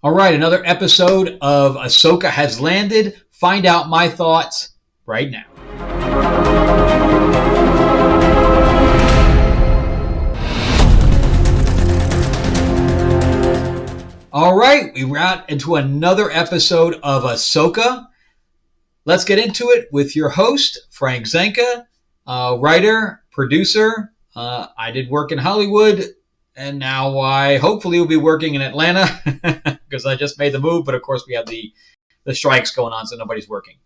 All right, another episode of Ahsoka has landed. Find out my thoughts right now. All right, we got into another episode of Ahsoka. Let's get into it with your host, Frank Zanca, writer, producer. I did work in Hollywood, and now I hopefully will be working in Atlanta because I just made the move. But of course, we have the strikes going on, so nobody's working.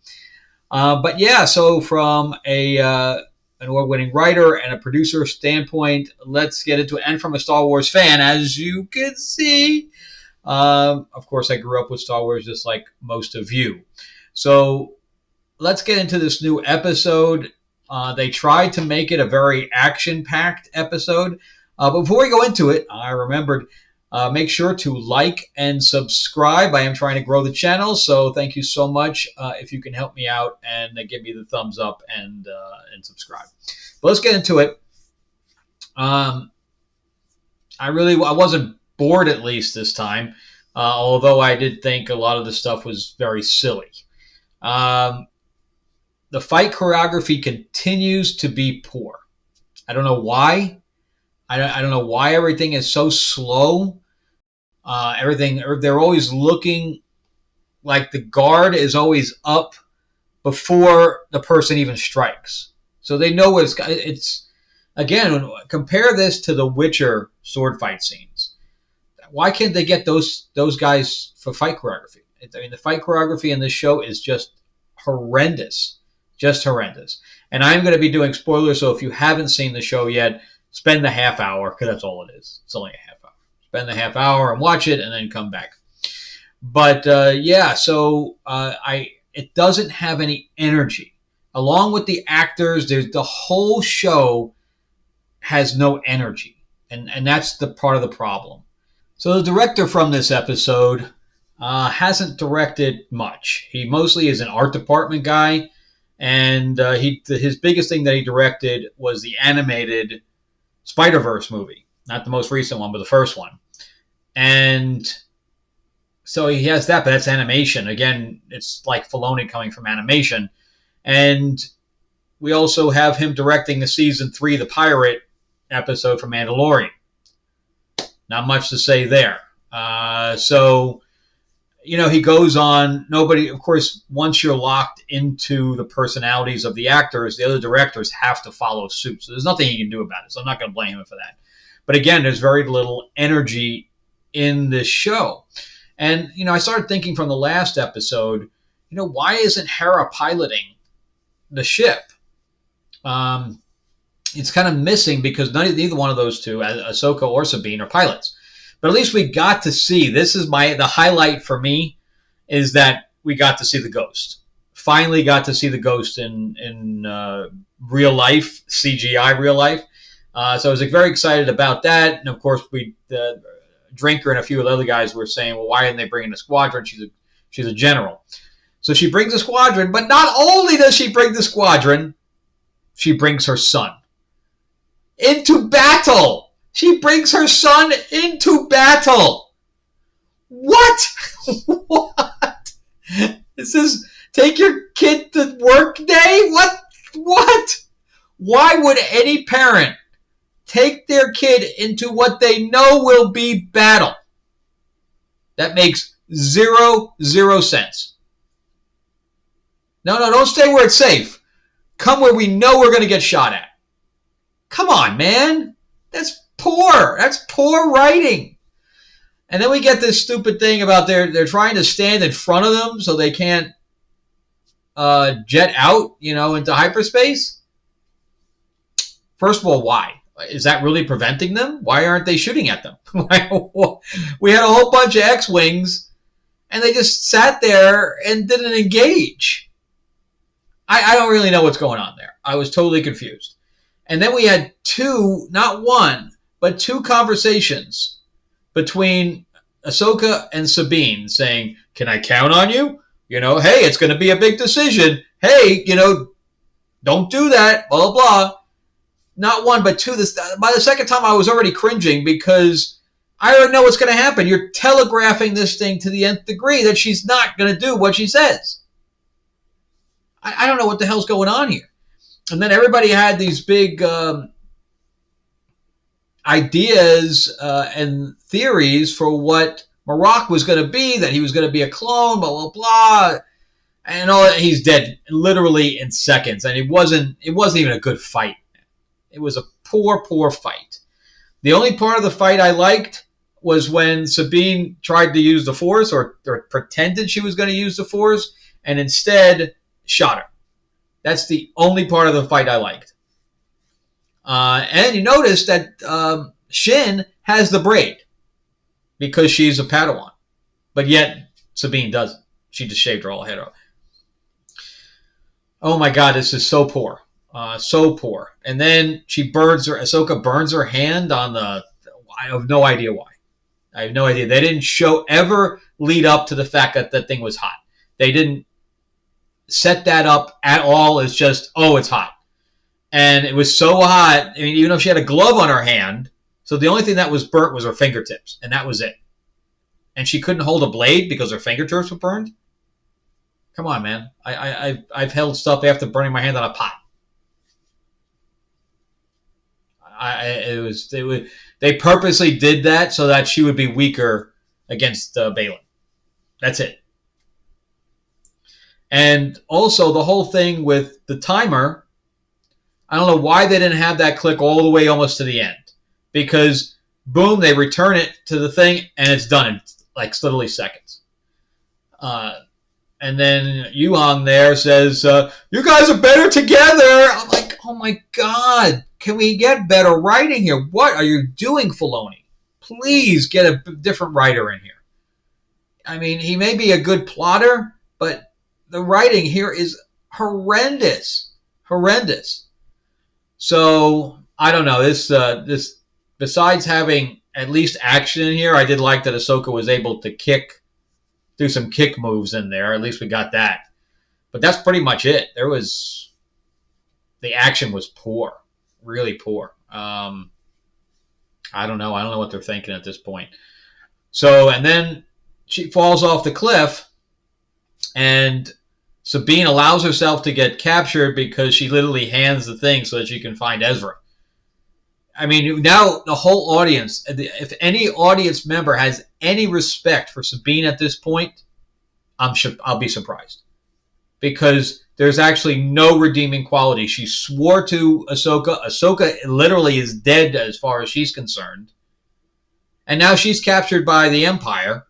But yeah, so from an award-winning writer and a producer standpoint, let's get into it. And from a Star Wars fan, as you can see, of course, I grew up with Star Wars just like most of you. So let's get into this new episode. They tried to make it a very action-packed episode. But before we go into it, I remembered, make sure to like and subscribe. I am trying to grow the channel, so thank you so much if you can help me out and give me the thumbs up and subscribe. But let's get into it. I wasn't bored, at least this time, although I did think a lot of the stuff was very silly. The fight choreography continues to be poor. I don't know why. I don't know why everything is so slow. They're always looking like the guard is always up before the person even strikes. So they know it's again, compare this to the Witcher sword fight scenes. Why can't they get those guys for fight choreography? I mean, the fight choreography in this show is just horrendous. Just horrendous. And I'm going to be doing spoilers, so if you haven't seen the show yet, spend the half hour, because that's all it is. It's only a half hour. Spend the half hour and watch it, and then come back. But yeah, so it doesn't have any energy. Along with the actors, the whole show has no energy, and that's the part of the problem. So the director from this episode hasn't directed much. He mostly is an art department guy, and his biggest thing that he directed was the animated Spider-Verse movie. Not the most recent one, but the first one. And so he has that, but that's animation. Again, it's like Filoni coming from animation. And we also have him directing the season 3, the pirate episode for Mandalorian. Not much to say there. So, he goes on. Nobody, of course, once you're locked into the personalities of the actors, the other directors have to follow suit. So there's nothing he can do about it. So I'm not going to blame him for that. But again, there's very little energy in this show. And, I started thinking from the last episode, why isn't Hera piloting the ship? It's kind of missing because neither one of those two, Ahsoka or Sabine, are pilots. But at least we got to see, this is the highlight for me, is that we got to see the Ghost. Finally got to see the Ghost in real life, CGI real life. So I was very excited about that. And of course, Drinker and a few of the other guys were saying, well, why didn't they bring in a squadron? She's a general. So she brings a squadron, but not only does she bring the squadron, she brings her son into battle. She brings her son into battle. What? What? This is take your kid to work day? What? Why would any parent take their kid into what they know will be battle? That makes zero sense. No, don't stay where it's safe. Come where we know we're going to get shot at. Come on, man. That's poor. That's poor writing. And then we get this stupid thing about they're trying to stand in front of them so they can't jet out, into hyperspace. First of all, why? Is that really preventing them? Why aren't they shooting at them? We had a whole bunch of X-Wings, and they just sat there and didn't engage. I don't really know what's going on there. I was totally confused. And then we had not one, but two conversations between Ahsoka and Sabine saying, can I count on you? Hey, it's going to be a big decision. Hey, don't do that, blah, blah, blah. Not one, but two. By the second time, I was already cringing because I already know what's going to happen. You're telegraphing this thing to the nth degree that she's not going to do what she says. I don't know what the hell's going on here. And then everybody had these big ideas and theories for what Marok was going to be, that he was going to be a clone, blah, blah, blah. And all that. He's dead literally in seconds. And it wasn't even a good fight. It was a poor fight. The only part of the fight I liked was when Sabine tried to use the Force, or pretended she was going to use the Force, and instead shot her. That's the only part of the fight I liked. And you notice that Shin has the braid because she's a Padawan. But yet Sabine doesn't. She just shaved her whole head off. Oh my God, this is so poor. So poor. And then Ahsoka burns her hand on the... I have no idea why. I have no idea. They didn't ever lead up to the fact that that thing was hot. They didn't set that up at all. It's just, oh, it's hot. And it was so hot, I mean, even though she had a glove on her hand, so the only thing that was burnt was her fingertips, and that was it. And she couldn't hold a blade because her fingertips were burned? Come on, man. I've held stuff after burning my hand on a pot. They purposely did that so that she would be weaker against Balin. That's it. And also the whole thing with the timer, I don't know why they didn't have that click all the way almost to the end. Because, boom, they return it to the thing, and it's done in, like, literally seconds. And then Yuhang there says, you guys are better together. I'm like, oh, my God. Can we get better writing here? What are you doing, Filoni? Please get a different writer in here. I mean, he may be a good plotter, but the writing here is horrendous. Horrendous. So, I don't know. This besides having at least action in here, I did like that Ahsoka was able to do some kick moves in there. At least we got that. But that's pretty much it. The action was poor. Really poor. I don't know. I don't know what they're thinking at this point. So, and then she falls off the cliff, and Sabine allows herself to get captured because she literally hands the thing so that she can find Ezra. I mean, now the whole audience, if any audience member has any respect for Sabine at this point, I'll be surprised. Because there's actually no redeeming quality. She swore to Ahsoka. Ahsoka literally is dead as far as she's concerned. And now she's captured by the Empire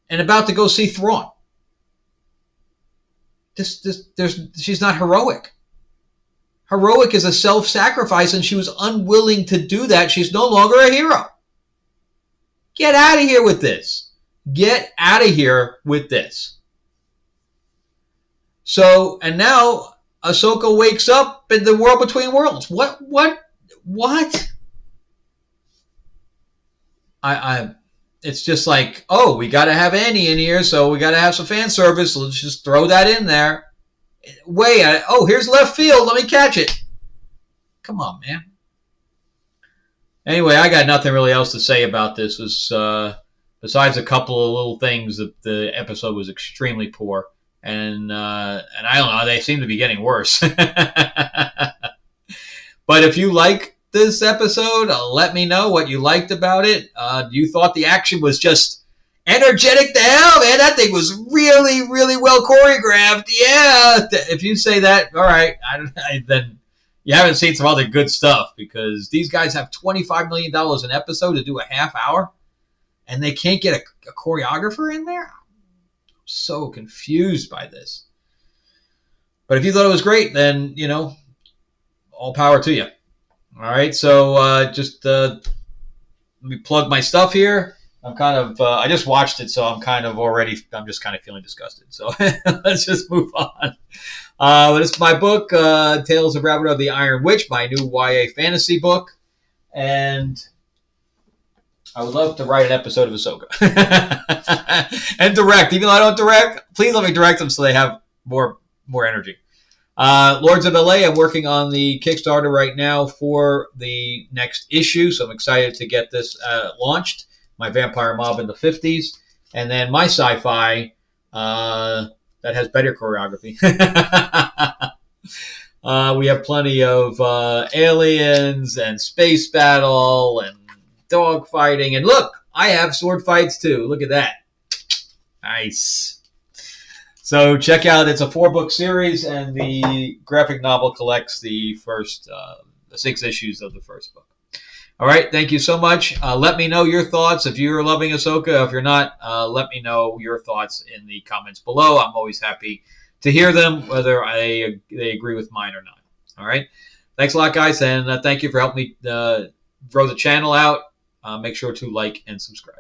and about to go see Thrawn. She's not heroic. Heroic is a self-sacrifice, and she was unwilling to do that. She's no longer a hero. Get out of here with this. Get out of here with this. So, and now Ahsoka wakes up in the world between worlds. What? It's just like, oh, we got to have Annie in here, so we got to have some fan service. Let's just throw that in there. Here's left field. Let me catch it. Come on, man. Anyway, I got nothing really else to say about this. Besides a couple of little things, the episode was extremely poor. And I don't know, they seem to be getting worse. But if you like this episode, let me know what you liked about it. You thought the action was just energetic to hell, man. That thing was really, really well choreographed. Yeah. If you say that, all right, then you haven't seen some other good stuff, because these guys have $25 million an episode to do a half hour, and they can't get a choreographer in there? I'm so confused by this. But if you thought it was great, then, all power to you. All right, so just let me plug my stuff here. I'm kind of, I just watched it, so I'm just kind of feeling disgusted. So let's just move on. This is my book, Tales of Rabbit of the Iron Witch, my new YA fantasy book. And I would love to write an episode of Ahsoka. And direct. Even though I don't direct, please let me direct them so they have more energy. Lords of LA, I'm working on the Kickstarter right now for the next issue, so I'm excited to get this launched. my vampire mob in the 50s, and then my sci-fi that has better choreography. We have plenty of aliens and space battle and dog fighting. And look, I have sword fights too. Look at that. Nice. So check out, it's a 4-book series, and the graphic novel collects the first, the 6 issues of the first book. All right, thank you so much. Let me know your thoughts. If you're loving Ahsoka, if you're not, let me know your thoughts in the comments below. I'm always happy to hear them, whether they agree with mine or not. All right, thanks a lot, guys, and thank you for helping me grow the channel out. Make sure to like and subscribe.